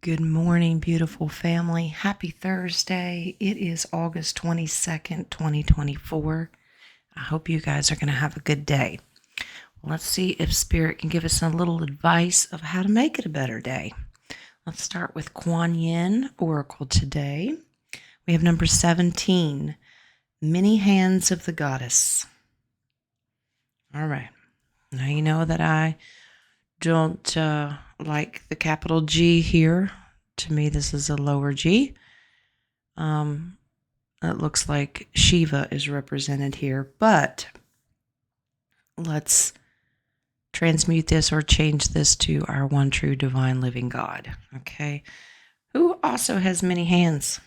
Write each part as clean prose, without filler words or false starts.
Good morning, beautiful family. Happy Thursday. It is August 22nd, 2024. I hope you guys are going to have a good day. Let's see if Spirit can give us a little advice of how to make it a better day. Let's start with Kuan Yin Oracle today. We have number 17, Many Hands of the Goddess. All right. Now you know that I don't like the capital G here. To me, this is a lower G. It looks like Shiva is represented here, but let's transmute this or change this to our one true divine living God, okay? Who also has many hands,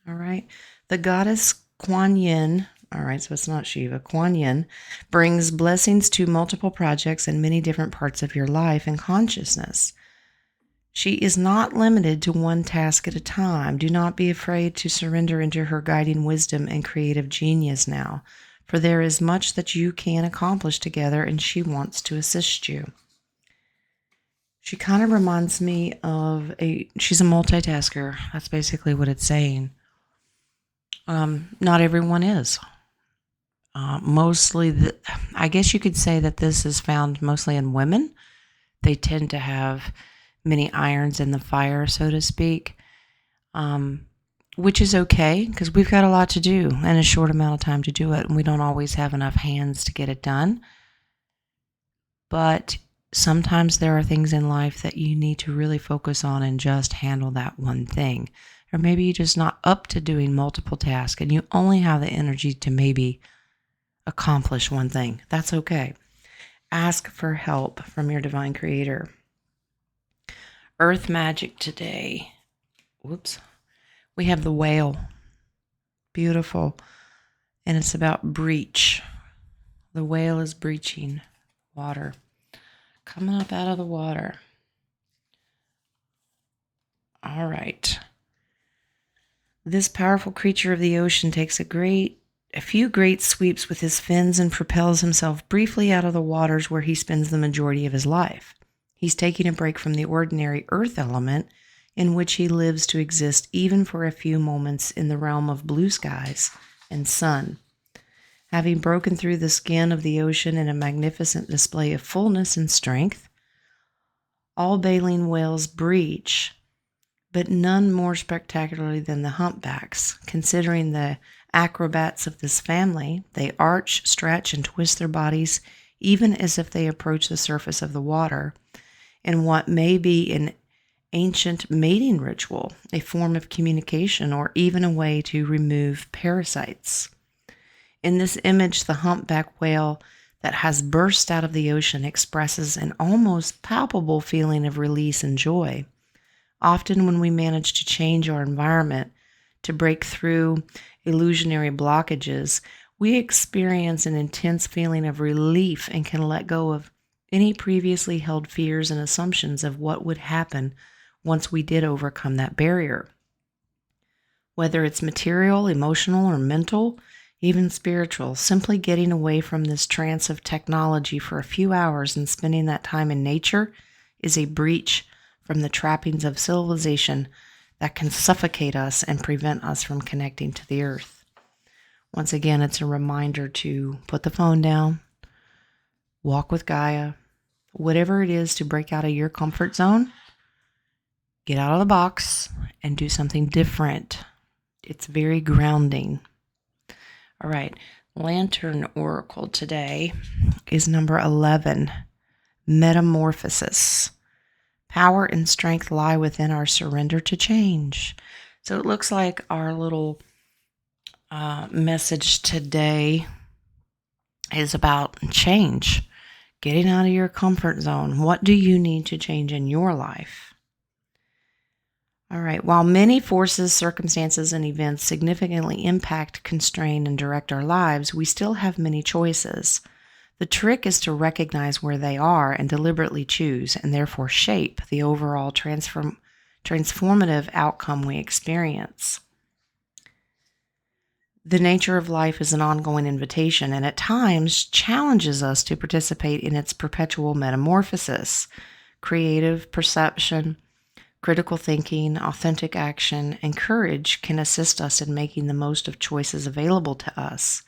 all right? The goddess Kuan Yin, all right, so it's not Shiva, Kuan Yin, brings blessings to multiple projects and many different parts of your life and consciousness. She is not limited to one task at a time. Do not be afraid to surrender into her guiding wisdom and creative genius now, for there is much that you can accomplish together, and she wants to assist you. She kind of reminds me of she's a multitasker. That's basically what it's saying. Not everyone is. I guess you could say that this is found mostly in women. They tend to have many irons in the fire, so to speak, which is okay because we've got a lot to do and a short amount of time to do it, and we don't always have enough hands to get it done. But sometimes there are things in life that you need to really focus on and just handle that one thing. Or maybe you're just not up to doing multiple tasks and you only have the energy to maybe accomplish one thing. That's okay. Ask for help from your divine creator. Earth magic today. We have the whale. Beautiful. And it's about breach. The whale is breaching water. Coming up out of the water. All right. This powerful creature of the ocean takes a few great sweeps with his fins and propels himself briefly out of the waters where he spends the majority of his life. He's taking a break from the ordinary earth element in which he lives to exist even for a few moments in the realm of blue skies and sun. Having broken through the skin of the ocean in a magnificent display of fullness and strength, all baleen whales breach, but none more spectacularly than the humpbacks. Considering the acrobats of this family, they arch, stretch, and twist their bodies even as if they approach the surface of the water, in what may be an ancient mating ritual, a form of communication, or even a way to remove parasites. In this image, the humpback whale that has burst out of the ocean expresses an almost palpable feeling of release and joy. Often when we manage to change our environment, to break through illusionary blockages, we experience an intense feeling of relief and can let go of any previously held fears and assumptions of what would happen once we did overcome that barrier. Whether it's material, emotional, or mental, even spiritual, simply getting away from this trance of technology for a few hours and spending that time in nature is a breach from the trappings of civilization that can suffocate us and prevent us from connecting to the earth. Once again, it's a reminder to put the phone down, walk with Gaia, whatever it is to break out of your comfort zone, get out of the box and do something different. It's very grounding. All right, Lantern Oracle today is number 11, Metamorphosis. Power and strength lie within our surrender to change. So it looks like our little message today is about change, getting out of your comfort zone. What do you need to change in your life? All right. While many forces, circumstances, and events significantly impact, constrain, and direct our lives, we still have many choices. The trick is to recognize where they are and deliberately choose, and therefore shape the overall transformative outcome we experience. The nature of life is an ongoing invitation and at times challenges us to participate in its perpetual metamorphosis, creative perception, Critical thinking, authentic action, and courage can assist us in making the most of choices available to us.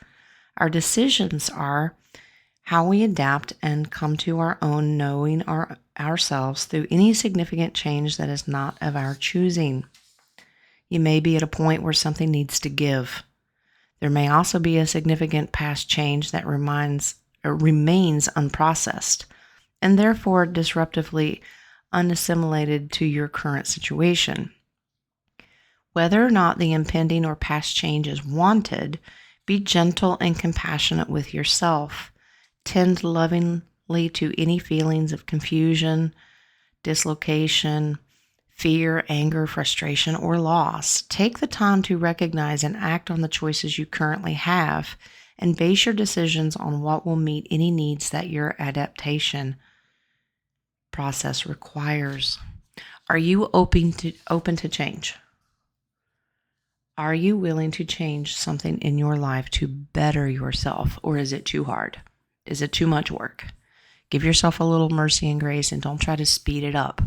Our decisions are how we adapt and come to our own knowing ourselves through any significant change that is not of our choosing. You may be at a point where something needs to give. There may also be a significant past change that remains unprocessed and therefore disruptively unassimilated to your current situation. Whether or not the impending or past change is wanted, be gentle and compassionate with yourself. Tend lovingly to any feelings of confusion, dislocation, fear, anger, frustration, or loss. Take the time to recognize and act on the choices you currently have and base your decisions on what will meet any needs that your adaptation process requires. Are you open to change? Are you willing to change something in your life to better yourself, or is it too hard? Is it too much work? Give yourself a little mercy and grace and don't try to speed it up.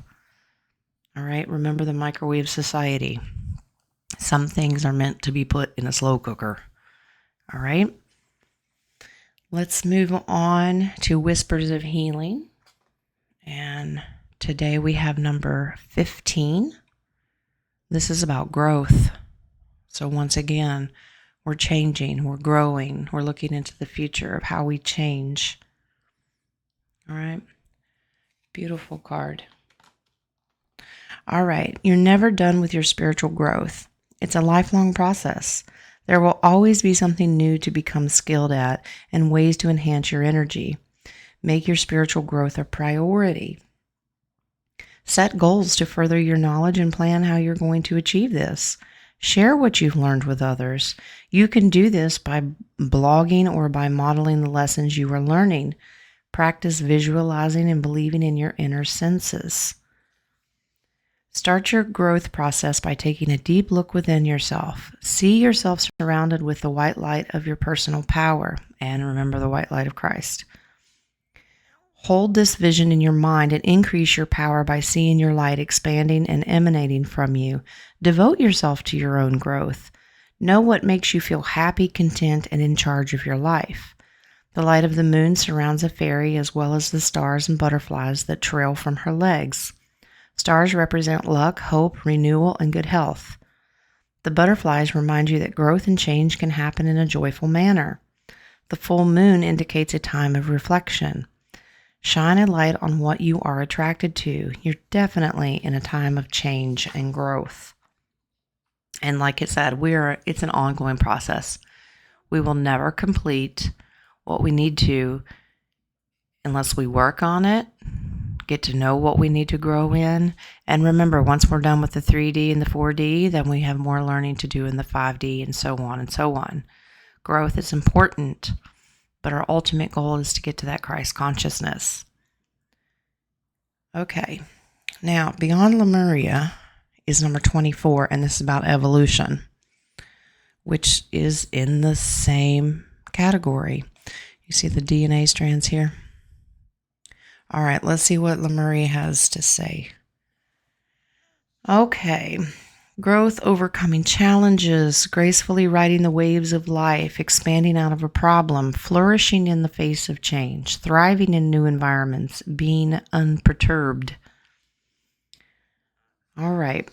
All right, remember the microwave society. Some things are meant to be put in a slow cooker. All right, let's move on to Whispers of Healing. And today we have number 15. This is about growth. So once again, we're changing, we're growing, we're looking into the future of how we change. All right, beautiful card. All right, you're never done with your spiritual growth. It's a lifelong process. There will always be something new to become skilled at and ways to enhance your energy. Make your spiritual growth a priority. Set goals to further your knowledge and plan how you're going to achieve this. Share what you've learned with others. You can do this by blogging or by modeling the lessons you are learning. Practice visualizing and believing in your inner senses. Start your growth process by taking a deep look within yourself. See yourself surrounded with the white light of your personal power. And remember the white light of Christ. Hold this vision in your mind and increase your power by seeing your light expanding and emanating from you. Devote yourself to your own growth. Know what makes you feel happy, content, and in charge of your life. The light of the moon surrounds a fairy as well as the stars and butterflies that trail from her legs. Stars represent luck, hope, renewal, and good health. The butterflies remind you that growth and change can happen in a joyful manner. The full moon indicates a time of reflection. Shine a light on what you are attracted to. You're definitely in a time of change and growth. And like it said, it's an ongoing process. We will never complete what we need to unless we work on it, get to know what we need to grow in. And remember, once we're done with the 3D and the 4D, then we have more learning to do in the 5D and so on and so on. Growth is important, but our ultimate goal is to get to that Christ consciousness. Okay, now Beyond Lemuria is number 24, and this is about evolution, which is in the same category. You see the DNA strands here? All right, let's see what Lemuria has to say. Okay. Growth, overcoming challenges, gracefully riding the waves of life, expanding out of a problem, flourishing in the face of change, thriving in new environments, being unperturbed. All right.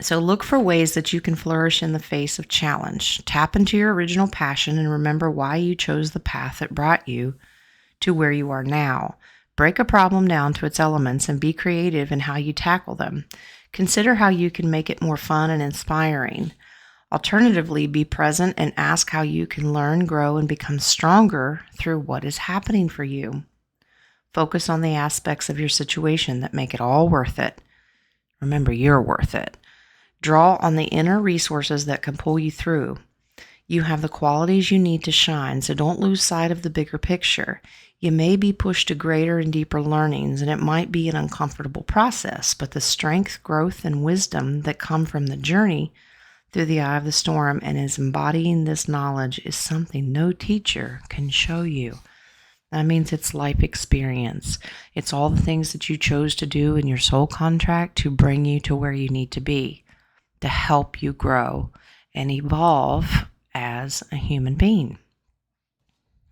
So look for ways that you can flourish in the face of challenge. Tap into your original passion and remember why you chose the path that brought you to where you are now. Break a problem down to its elements and be creative in how you tackle them. Consider how you can make it more fun and inspiring. Alternatively, be present and ask how you can learn, grow, and become stronger through what is happening for you. Focus on the aspects of your situation that make it all worth it. Remember, you're worth it. Draw on the inner resources that can pull you through. You have the qualities you need to shine, so don't lose sight of the bigger picture. You may be pushed to greater and deeper learnings, and it might be an uncomfortable process, but the strength, growth, and wisdom that come from the journey through the eye of the storm and is embodying this knowledge is something no teacher can show you. That means it's life experience. It's all the things that you chose to do in your soul contract to bring you to where you need to be, to help you grow and evolve as a human being.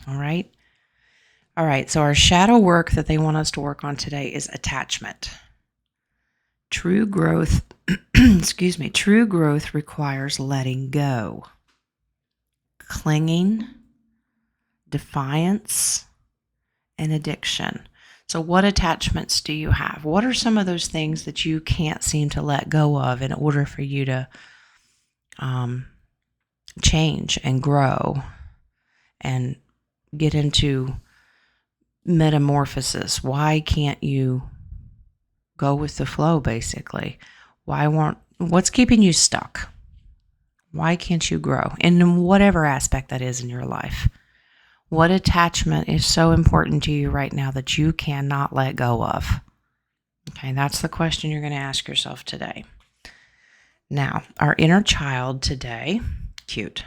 All right? All right, so our shadow work that they want us to work on today is attachment. True growth, true growth requires letting go, clinging, defiance, and addiction. So what attachments do you have? What are some of those things that you can't seem to let go of in order for you to change and grow and get into metamorphosis? Why can't you go with the flow, basically? What's keeping you stuck? Why can't you grow in whatever aspect that is in your life? What attachment is so important to you right now that you cannot let go of? Okay, that's the question you're going to ask yourself today. Now, our inner child today, cute.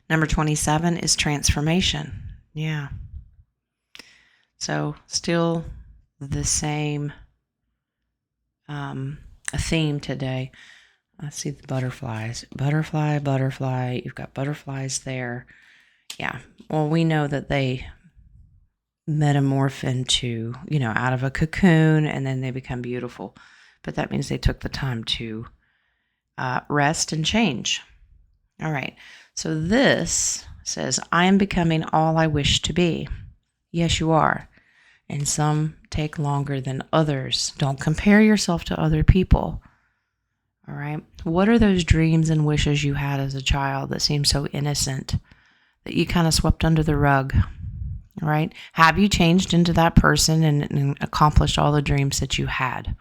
Number 27 is transformation. Yeah. So still the same a theme today. I see the butterflies. Butterfly, butterfly. You've got butterflies there. Yeah. Well, we know that they metamorph into, out of a cocoon, and then they become beautiful. But that means they took the time to rest and change. All right. So this says, I am becoming all I wish to be. Yes, you are. And some take longer than others. Don't compare yourself to other people. All right. What are those dreams and wishes you had as a child that seemed so innocent that you kind of swept under the rug? All right. Have you changed into that person and accomplished all the dreams that you had?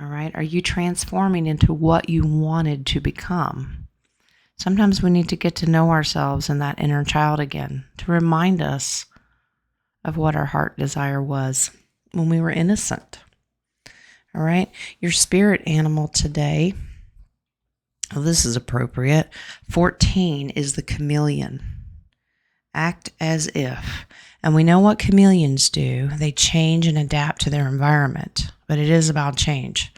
All right. Are you transforming into what you wanted to become? Sometimes we need to get to know ourselves and that inner child again to remind us of what our heart desire was when we were innocent. All right. Your spirit animal today, this is appropriate. 14 is the chameleon. Act as if. And we know what chameleons do. They change and adapt to their environment, but it is about change.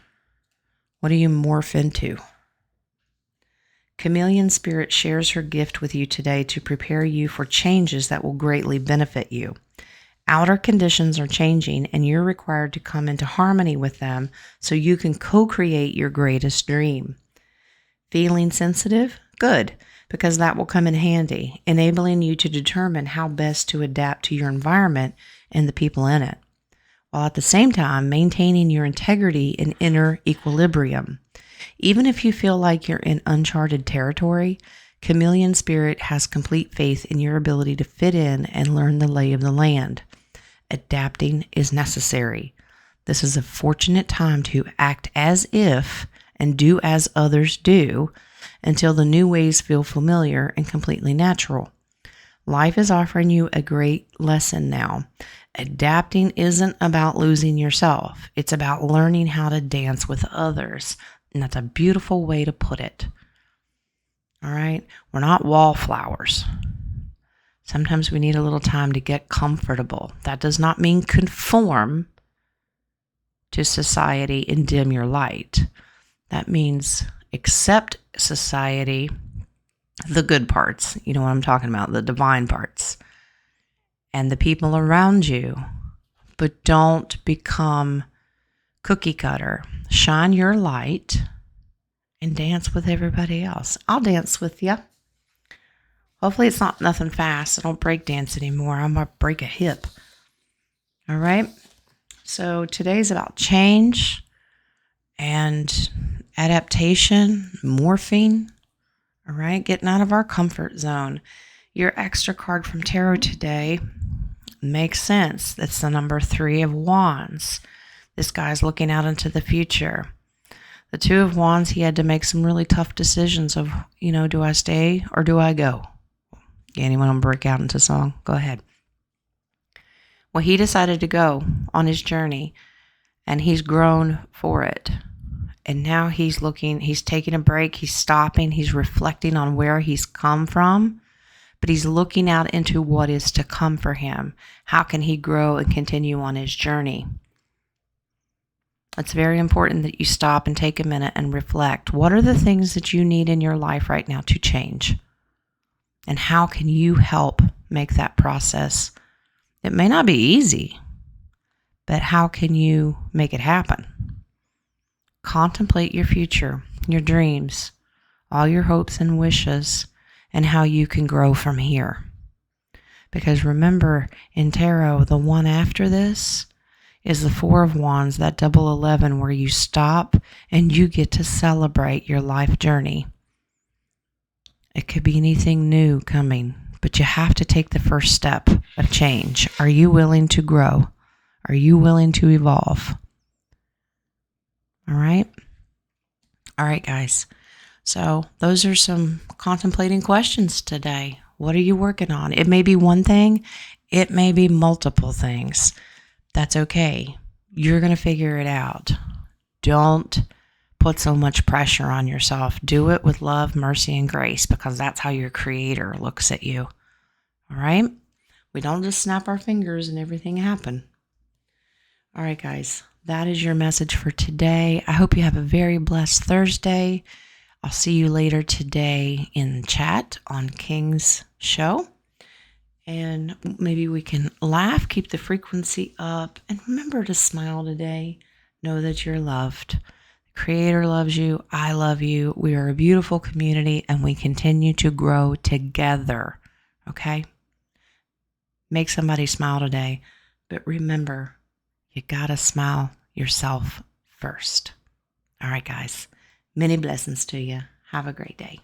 What do you morph into? Chameleon spirit shares her gift with you today to prepare you for changes that will greatly benefit you. Outer conditions are changing, and you're required to come into harmony with them so you can co-create your greatest dream. Feeling sensitive? Good, because that will come in handy, enabling you to determine how best to adapt to your environment and the people in it, while at the same time maintaining your integrity and inner equilibrium. Even if you feel like you're in uncharted territory, chameleon spirit has complete faith in your ability to fit in and learn the lay of the land. Adapting is necessary. This is a fortunate time to act as if and do as others do until the new ways feel familiar and completely natural. Life is offering you a great lesson now. Adapting isn't about losing yourself. It's about learning how to dance with others. And that's a beautiful way to put it. All right? We're not wallflowers. Sometimes we need a little time to get comfortable. That does not mean conform to society and dim your light. That means accept society, the good parts. You know what I'm talking about, the divine parts, and the people around you. But don't become cookie cutter. Shine your light and dance with everybody else. I'll dance with you. Hopefully it's not nothing fast. I don't break dance anymore. I'm going to break a hip. All right. So today's about change and adaptation, morphing. All right. Getting out of our comfort zone. Your extra card from tarot today makes sense. That's the number 3 of Wands. This guy's looking out into the future. The 2 of Wands, he had to make some really tough decisions of, do I stay or do I go? Anyone want to break out into song? Go ahead. Well, he decided to go on his journey, and he's grown for it. And now he's taking a break, he's stopping, he's reflecting on where he's come from, but he's looking out into what is to come for him. How can he grow and continue on his journey? It's very important that you stop and take a minute and reflect. What are the things that you need in your life right now to change? And how can you help make that process? It may not be easy, but how can you make it happen? Contemplate your future, your dreams, all your hopes and wishes, and how you can grow from here. Because remember, in tarot, the one after this is the Four of Wands, that double 11, where you stop and you get to celebrate your life journey. It could be anything new coming, but you have to take the first step of change. Are you willing to grow? Are you willing to evolve? All right? All right, guys. So those are some contemplating questions today. What are you working on? It may be one thing. It may be multiple things. That's okay. You're going to figure it out. Don't put so much pressure on yourself. Do it with love, mercy, and grace, because that's how your Creator looks at you. All right? We don't just snap our fingers and everything happen. All right, guys. That is your message for today. I hope you have a very blessed Thursday. I'll see you later today in chat on King's show. And maybe we can laugh, keep the frequency up, and remember to smile today. Know that you're loved. The Creator loves you. I love you. We are a beautiful community, and we continue to grow together. Okay? Make somebody smile today. But remember, you gotta smile yourself first. All right, guys. Many blessings to you. Have a great day.